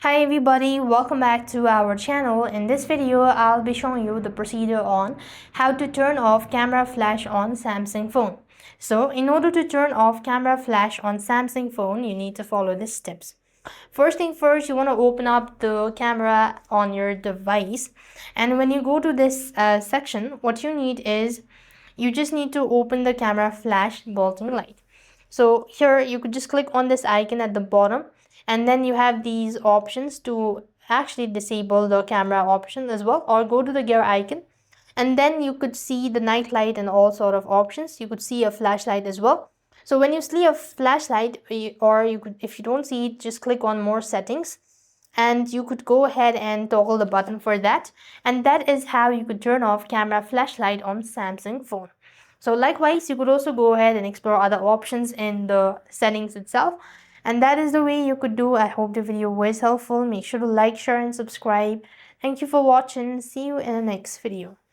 Hi everybody, welcome back to our channel. In this video, I'll be showing you the procedure on how to turn off camera flash on Samsung phone. So in order to turn off camera flash on Samsung phone, you need to follow these steps. First thing first, you want to open up the camera on your device, and when you go to this section, what you need is you just need to open the camera flash bulbing light. So here you could just click on this icon at the bottom, and then you have these options to actually disable the camera option as well, or go to the gear icon, and then you could see the night light and all sort of options. You could see a flashlight as well. So when you see a flashlight, or you could, if you don't see it, just click on more settings, and you could go ahead and toggle the button for that. And that is how you could turn off camera flashlight on Samsung phone. So likewise, you could also go ahead and explore other options in the settings itself. And that is the way you could do. I hope the video was helpful. Make sure to like, share and subscribe. Thank you for watching. See you in the next video.